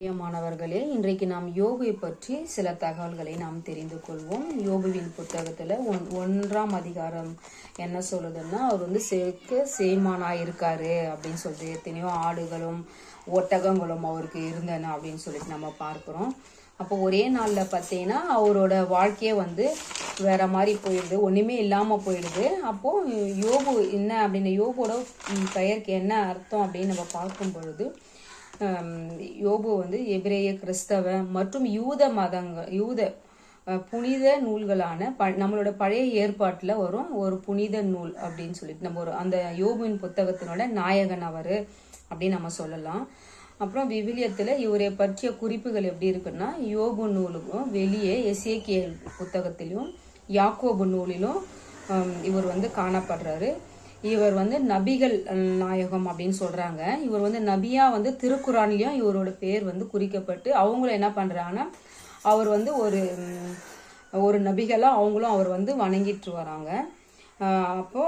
மாணவர்களே, இன்றைக்கு நாம் யோபை பற்றி சில தகவல்களை நாம் தெரிந்து கொள்வோம். யோபுவின் புத்தகத்துல ஒன்றாம் அதிகாரம் என்ன சொல்லுதுன்னா, அவர் வந்து சேமானா இருக்காரு அப்படின்னு சொல்லிட்டு எத்தனையோ ஆடுகளும் ஒட்டகங்களும் அவருக்கு இருந்தன அப்படின்னு சொல்லிட்டு நம்ம பார்க்கிறோம். அப்போ ஒரே நாள்ல பார்த்தீங்கன்னா அவரோட வாழ்க்கையே வந்து வேற மாதிரி போயிடுது, ஒண்ணுமே இல்லாம போயிடுது. அப்போ யோபு என்ன அப்படின்னு, யோபோட பெயருக்கு என்ன அர்த்தம் அப்படின்னு நம்ம பார்க்கும் பொழுது, யோபு வந்து எபிரேய, கிறிஸ்தவ மற்றும் யூத புனித நூல்களான நம்மளோட பழைய ஏற்பாட்டுல வரும் ஒரு புனித நூல் அப்படின்னு சொல்லிட்டு நம்ம அந்த யோபுவின் புத்தகத்தினோட நாயகன் அவரு அப்படின்னு நம்ம சொல்லலாம். அப்புறம் விவிலியத்துல இவரை பற்றிய குறிப்புகள் எப்படி இருக்குன்னா, யோபு நூலுக்கும் வெளியே எசேக்கியேல் புத்தகத்திலும் யாக்கோபு நூலிலும் இவர் வந்து காணப்படுறாரு. இவர் வந்து நபிகள் நாயகம் அப்படின்னு சொல்றாங்க. இவர் வந்து நபியா வந்து திருக்குறான்லயும் இவரோட பேர் வந்து குறிக்கப்பட்டு அவங்கள என்ன பண்றாங்கன்னா, அவர் வந்து ஒரு நபிகளா அவங்களும் அவர் வந்து வணங்கிட்டு வராங்க. அப்போ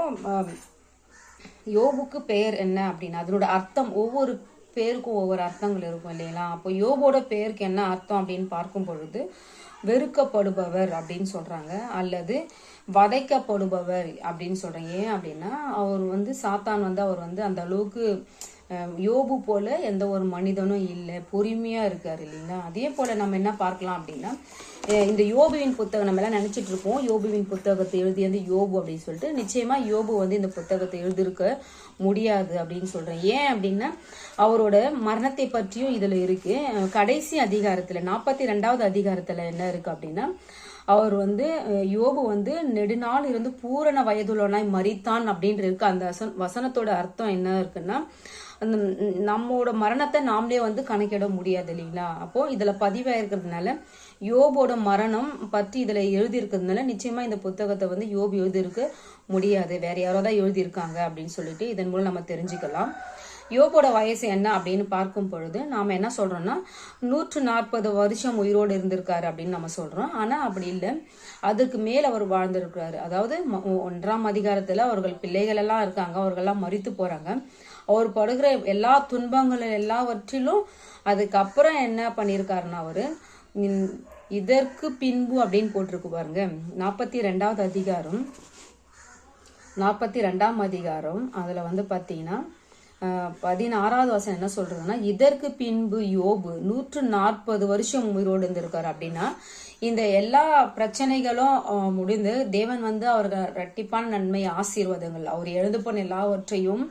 யோபுக்கு பெயர் என்ன அப்படின்னா அதனோட அர்த்தம், ஒவ்வொரு பேருக்கும் ஒவ்வொரு அர்த்தங்கள் இருக்கும் இல்லைங்களா. அப்போ யோபோட பெயருக்கு என்ன அர்த்தம் அப்படின்னு பார்க்கும் பொழுது, வெறுக்கப்படுபவர் அப்படின்னு சொல்றாங்க, அல்லது வதைக்கப்படுபவர் அப்படின்னு சொல்றாங்க. ஏன் அப்படின்னா அவர் வந்து சாத்தான் வந்து அவர் வந்து அந்த அளவுக்கு யோபு போல எந்த ஒரு மனிதனும் இல்லை, பொறுமையா இருக்காரு இல்லைங்களா. அதே போல நம்ம என்ன பார்க்கலாம் அப்படின்னா, இந்த யோபுவின் புத்தகம் நம்ம எல்லாம் நினைச்சிட்டு இருக்கோம் யோபுவின் புத்தகத்தை எழுதியது யோபு அப்படின்னு சொல்லிட்டு. நிச்சயமா யோபு வந்து இந்த புத்தகத்தை எழுதியிருக்க முடியாது அப்படின்னு சொல்றேன். ஏன் அப்படின்னா அவரோட மரணத்தை பற்றியும் இதுல இருக்கு. கடைசி அதிகாரத்துல 42வது அதிகாரத்துல என்ன இருக்கு அப்படின்னா, அவர் வந்து யோபு வந்து நெடுநாள் இருந்து பூரண வயதுள்ளவனாய் மரித்தான் அப்படின்ற இருக்கு. அந்த வசனத்தோட அர்த்தம் என்ன இருக்குன்னா, அந்த நம்மோட மரணத்தை நாமளே வந்து கணக்கிட முடியாது இல்லைங்களா. அப்போ இதுல பதிவாயிருக்கிறதுனால யோபோட மரணம் பற்றி இதுல எழுதி இருக்கிறதுனால நிச்சயமா இந்த புத்தகத்தை வந்து யோபு எழுதியிருக்க முடியாது, வேற யாரோ தான் எழுதியிருக்காங்க அப்படின்னு சொல்லிட்டு இதன் மூலம் நம்ம தெரிஞ்சுக்கலாம். யோபோட வயசு என்ன அப்படின்னு பார்க்கும் பொழுது நாம என்ன சொல்றோம்னா 140 வருஷம் உயிரோடு இருந்திருக்காரு அப்படின்னு நம்ம சொல்றோம். ஆனா அப்படி இல்லை, அதுக்கு மேல் அவர் வாழ்ந்திருக்கிறாரு. அதாவது 1ஆம் அதிகாரத்துல அவர்கள் பிள்ளைகள் எல்லாம் இருக்காங்க, அவர்கள்லாம் மரித்து போறாங்க. அவர் படுகிற எல்லா துன்பங்கள் எல்லாவற்றிலும் அதுக்கப்புறம் என்ன பண்ணியிருக்காருன்னா அவரு இதற்கு பின்பு அப்படின்னு போட்டிருக்கு பாருங்க. 42வது அதிகாரம் 42ஆம் அதிகாரம் அதுல வந்து பாத்தீங்கன்னா 16வது வசனம் என்ன சொல்றதுன்னா, இதற்கு பின்பு யோபு 140 வருஷம் உயிரோடு இருந்திருக்காரு அப்படின்னா இந்த எல்லா பிரச்சனைகளும் முடிந்து தேவன் வந்து அவர்கள் இரட்டிப்பான நன்மை ஆசீர்வாதங்கள் அவர் எழுந்து போன எல்லாவற்றையும்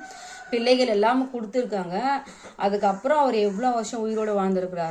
பிள்ளைகள் எல்லாமே கொடுத்துருக்காங்க. அதுக்கப்புறம் அவர் எவ்வளவு வருஷம் உயிரோடு வாழ்ந்திருக்கிறார்